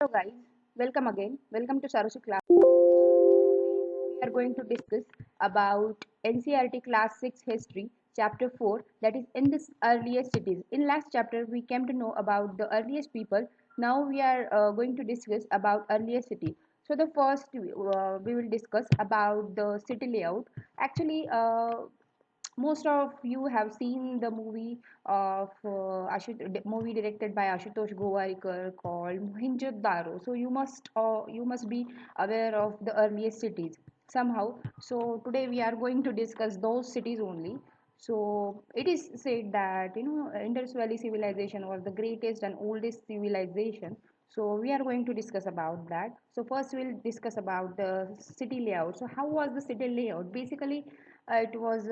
Hello guys, welcome again. Welcome to Sarushi Class. We are going to discuss about NCERT Class 6 History, Chapter 4, that is in the earliest cities. In last chapter, we came to know about the earliest people. Now we are going to discuss about earliest city. So the first we will discuss about the city layout. Actually, most of you have seen the movie of movie directed by Ashutosh Gowarikar called Mohenjo-daro. So you must be aware of the earliest cities somehow. So today we are going to discuss those cities only. So it is said that Indus Valley civilization was the greatest and oldest civilization. So we are going to discuss about that. So first we'll discuss about the city layout. So how was the city layout? Basically, it was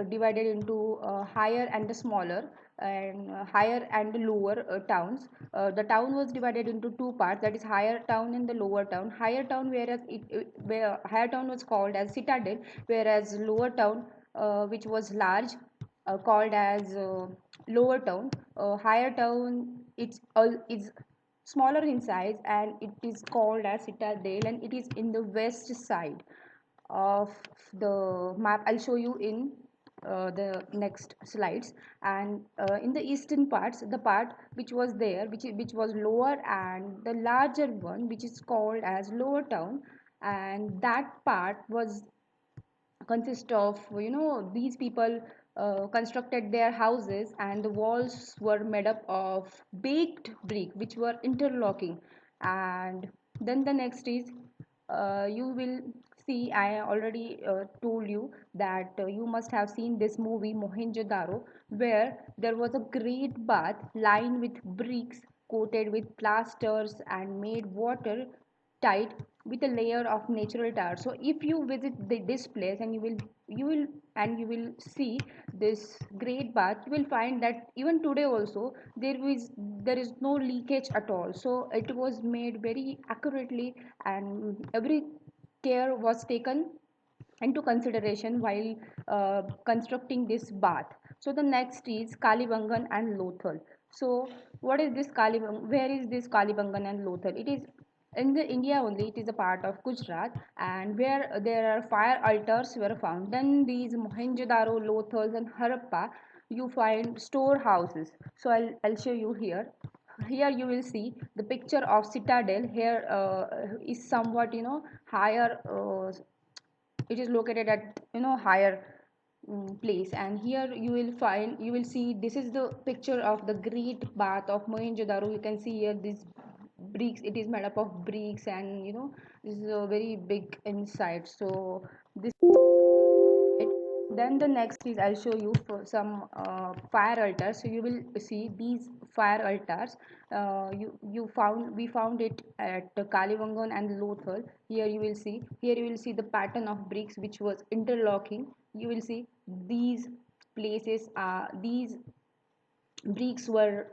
divided into higher and the smaller and higher and lower towns. The town was divided into two parts, that is higher town and the lower town. Higher town, where higher town was called as citadel, whereas lower town, which was large, called as lower town. Higher town, is smaller in size and it is called as citadel, and it is in the west side of the map. I'll show you in the next slides. And in the eastern parts, the part which was there, which was lower, and the larger one which is called as lower town, and that part was consist of these people constructed their houses, and the walls were made up of baked brick which were interlocking. And then the next is, you will see, I already told you that you must have seen this movie Mohenjo-daro, where there was a great bath lined with bricks coated with plasters and made water tight with a layer of natural tar. So if you visit this place, and you will see this great bath, you will find that even today also there is no leakage at all. So it was made very accurately, and every care was taken into consideration while constructing this bath. So the next is Kalibangan and Lothal. So what is this Kalibangan? Where is this Kalibangan and Lothal? It is in the India only. It is a part of Gujarat, and where there are fire altars were found. Then these Mohenjo-daro, Lothals, and Harappa, you find storehouses. So I'll show you here. Here you will see the picture of citadel. Here is somewhat higher. It is located at higher place, and here you will see this is the picture of the great bath of Mohenjo-daro. You can see here this bricks, it is made up of bricks, and this is a very big inside. So this it. Then the next is, I'll show you for some fire altars. So you will see these fire altars. We found it at Kalibangan and Lothal. Here you will see the pattern of bricks which was interlocking. You will see these these bricks were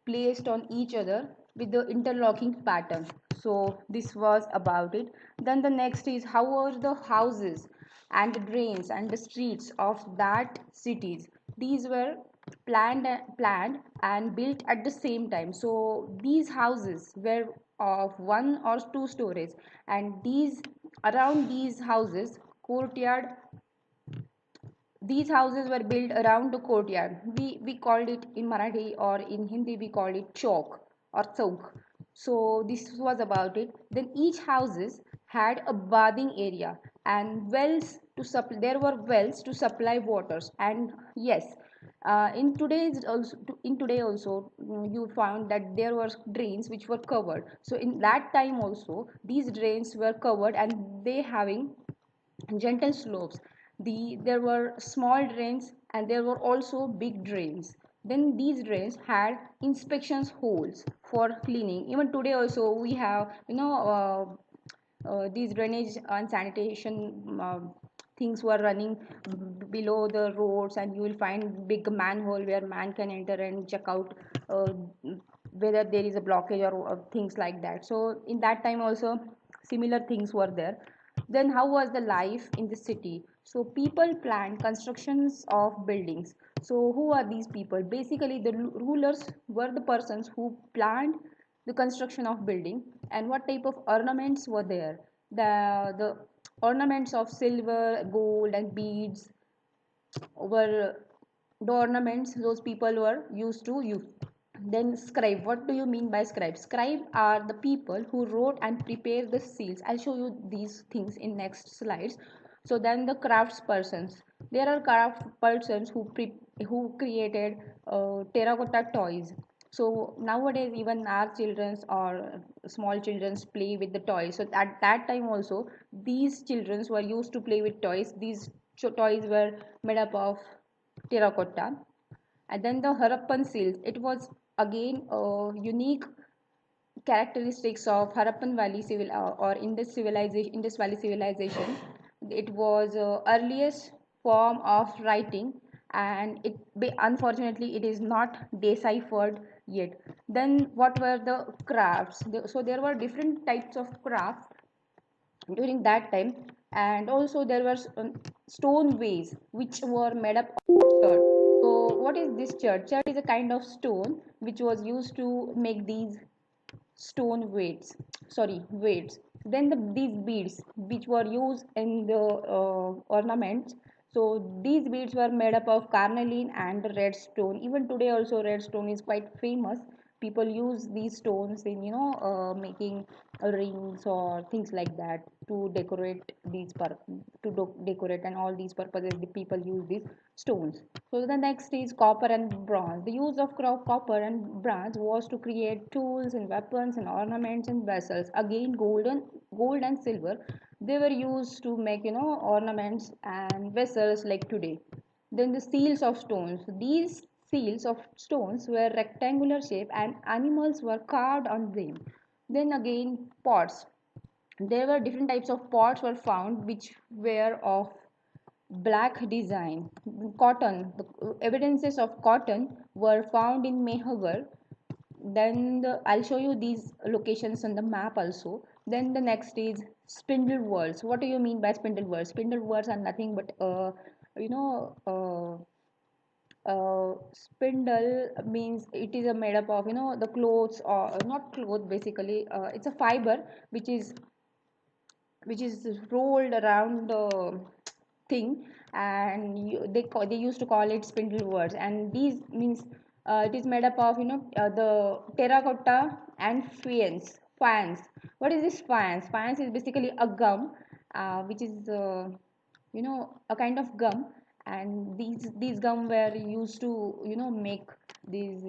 placed on each other with the interlocking pattern. So this was about it. Then the next is, how were the houses and the drains and the streets of that cities. These were planned and built at the same time. So these houses were of one or two stories, and these around these houses courtyard, these houses were built around the courtyard. We called it in Marathi, or in Hindi we called it chowk or chowk. So this was about it. Then each houses had a bathing area and wells to supply. There were wells to supply waters. And yes, in today also, you found that there were drains which were covered. So in that time also, these drains were covered, and they having gentle slopes. There were small drains, and there were also big drains. Then these drains had inspections holes for cleaning. Even today also we have these drainage and sanitation things were running below the roads, and you will find big manhole where man can enter and check out whether there is a blockage or things like that. So in that time also similar things were there. Then how was the life in the city? So people planned constructions of buildings. So who are these people? Basically, the rulers were the persons who planned the construction of building, and what type of ornaments were there. The ornaments of silver, gold, and beads were the ornaments those people were used to use. Then scribe, what do you mean by scribe? Scribe are the people who wrote and prepared the seals. I'll show you these things in next slides. So then the crafts persons, there are craft persons who created terracotta toys. So nowadays even our children's or small children's play with the toys. So at that time also these children's were used to play with toys. These toys were made up of terracotta. And then the Harappan seals, it was again unique characteristics of Harappan Valley civil or Indus civilization, Indus Valley civilization. It was earliest form of writing, and unfortunately it is not deciphered yet. Then what were the crafts? So there were different types of crafts during that time, and also there were stone ways which were made up of chert. So what is this chert? Chert is a kind of stone which was used to make these stone weights, sorry, weights. Then these beads which were used in the ornaments. So these beads were made up of carnelian and red stone. Even today also red stone is quite famous. People use these stones in making rings or things like that to decorate decorate, and all these purposes the people use these stones. So the next is copper and bronze. The use of copper and bronze was to create tools and weapons and ornaments and vessels. Again, gold and silver, they were used to make ornaments and vessels like today. Then the seals of stones. These seals of stones were rectangular shape and animals were carved on them. Then again, pots. There were different types of pots were found which were of black design. Cotton, the evidences of cotton were found in Mehagar. Then I'll show you these locations on the map also. Then the next is spindle whorls. What do you mean by spindle whorls? Spindle whorls are nothing but you know spindle means it is a made up of the clothes, or not cloth basically. It's a fiber which is rolled around the thing, and they used to call it spindle words. And these means it is made up of the terracotta and fans. What is this fans? Fans is basically a gum, which is a kind of gum, and these gum were used to make these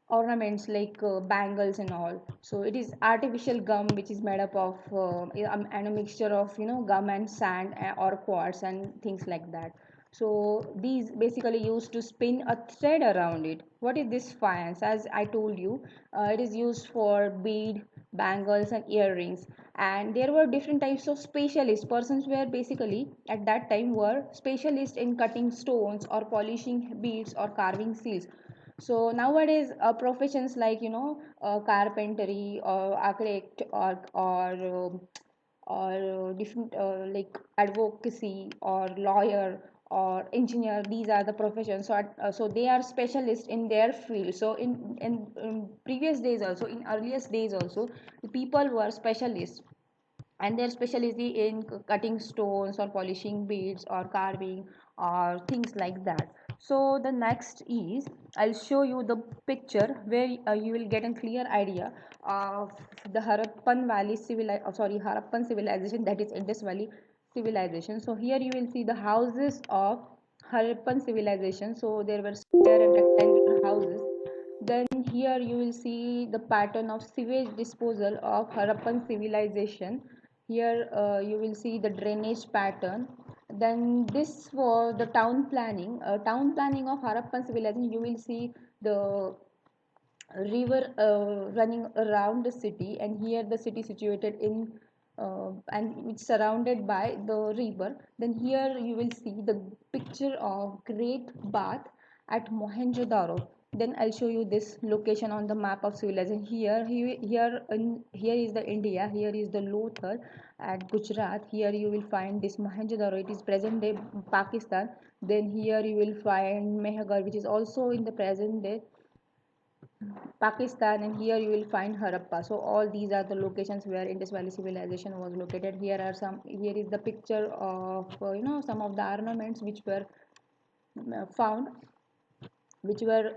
ornaments like bangles and all. So it is artificial gum which is made up of and a mixture of gum and sand, or quartz and things like that. So these basically used to spin a thread around it. What is this faience? As I told you, it is used for bead, bangles and earrings. And there were different types of specialists. Persons were basically at that time were specialists in cutting stones or polishing beads or carving seals. So nowadays professions like carpentry or architect or different like advocacy or lawyer or engineer, these are the professions. So so they are specialists in their field. So in previous days also, in earliest days also, the people were specialists, and their specialty in cutting stones or polishing beads or carving or things like that. So the next is, I'll show you the picture where you will get a clear idea of the Harappan Valley Harappan civilization, that is Indus Valley civilization. So here you will see the houses of Harappan civilization. So there were square and rectangular houses. Then here you will see the pattern of sewage disposal of Harappan civilization. Here you will see the drainage pattern. Then this was the town planning of Harappan civilization. You will see the river running around the city, and here the city situated in and it's surrounded by the river. Then here you will see the picture of great bath at Mohenjo-daro. Then I'll show you this location on the map of civilization. Here is the India, here is the Lothal at Gujarat. Here you will find this Mohenjo-daro, it is present day Pakistan. Then here you will find Mehrgarh, which is also in the present day Pakistan, and here you will find Harappa. So all these are the locations where Indus Valley civilization was located. Here is the picture of some of the ornaments which were found, which were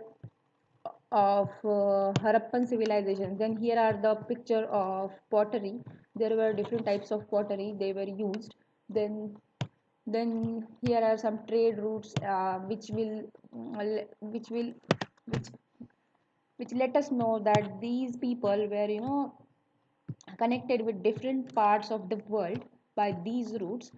of Harappan civilization. Then here are the picture of pottery. There were different types of pottery they were used. Then here are some trade routes which will which which let us know that these people were connected with different parts of the world by these routes.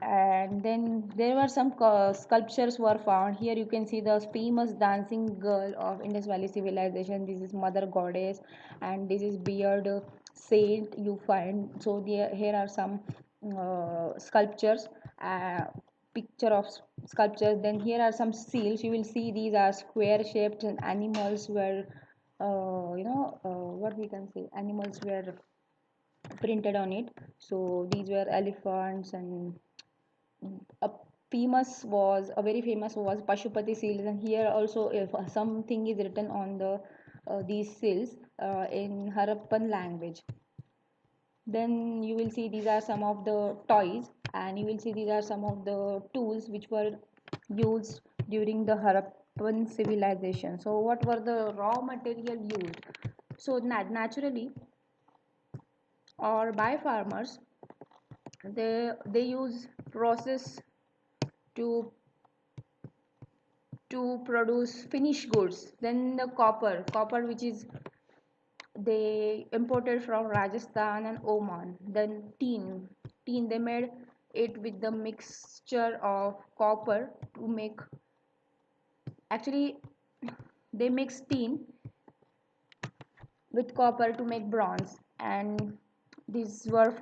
And then there were some sculptures were found. Here you can see the famous dancing girl of Indus Valley civilization. This is mother goddess, and this is beard saint you find. So here are some sculptures, uh, picture of sculptures. Then here are some seals. You will see these are square shaped, and animals were what we can say, animals were printed on it. So these were elephants, and a a very famous was Pashupati seals. And here also if something is written on the these seals in Harappan language. Then you will see these are some of the toys, and you will see these are some of the tools which were used during the Harappan civilization. So what were the raw material used? So naturally, or by farmers, they use process to produce finished goods. Then the copper which is they imported from Rajasthan and Oman. Then tin they made it with the mixture of copper to make, actually they mix tin with copper to make bronze. And these were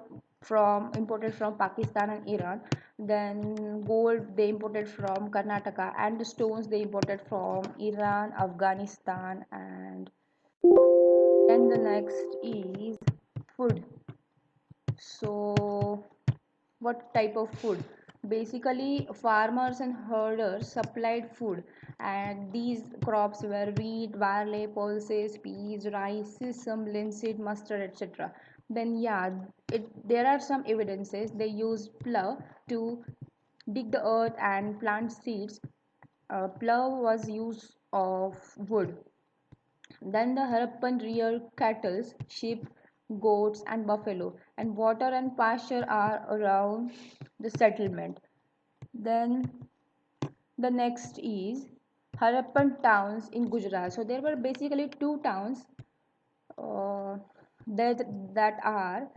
from imported from Pakistan and Iran. Then gold they imported from Karnataka, and the stones they imported from Iran, Afghanistan. And then the next is food. So what type of food? Basically farmers and herders supplied food, and these crops were wheat, barley, pulses, peas, rice, sesame, linseed, mustard, etc. Then yeah, there are some evidences they used plough to dig the earth and plant seeds. Plough was use of wood. Then the Harappan reared cattle, sheep, goats, and buffalo, and water and pasture are around the settlement. Then the next is Harappan towns in Gujarat. So there were basically two towns uh, that are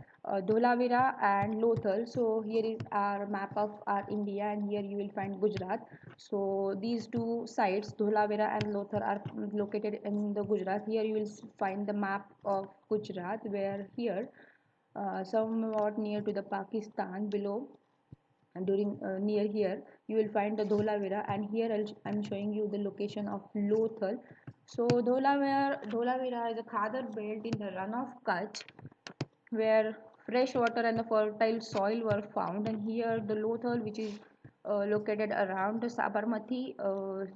Dholavira and Lothal. So here is our map of our India, and here you will find Gujarat. So these two sites, Dholavira and Lothal, are located in the Gujarat. Here you will find the map of Gujarat, where here somewhat near to the Pakistan below, and during near here you will find the Dholavira, and here I'm showing you the location of Lothal. So Dholavira is a Khadar belt in the run of Kutch, where fresh water and the fertile soil were found. And here the Lothal, which is located around the Sabarmati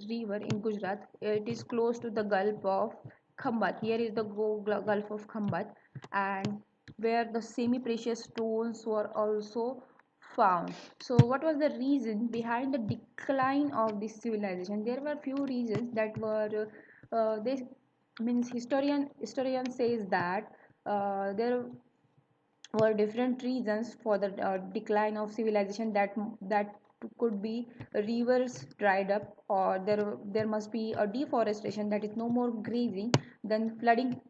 river in Gujarat, it is close to the Gulf of Khambat. Here is the Gulf of Khambat, and where the semi-precious stones were also found. So what was the reason behind the decline of this civilization? There were few reasons that were they means historian says that there were different reasons for the decline of civilization. That could be rivers dried up, or there must be a deforestation, that is no more grazing. Then flooding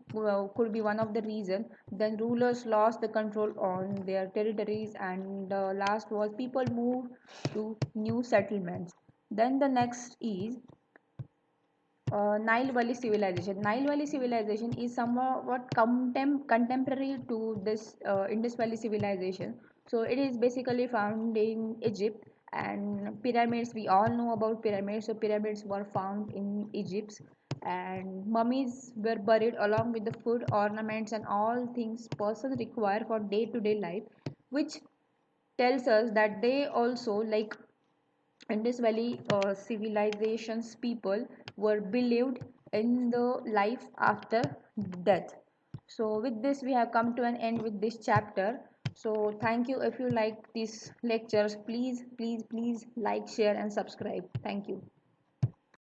could be one of the reason. Then rulers lost the control on their territories, and last was people moved to new settlements. Then the next is Nile Valley civilization. Nile Valley civilization is somewhat contemporary to this Indus Valley civilization. So it is basically found in Egypt, and pyramids, we all know about pyramids. So pyramids were found in Egypt, and mummies were buried along with the food, ornaments, and all things persons require for day to day life, which tells us that they also, like Indus Valley civilizations people, were believed in the life after death. So with this we have come to an end with this chapter. So thank you. If you like these lectures, please like, share and subscribe. Thank you.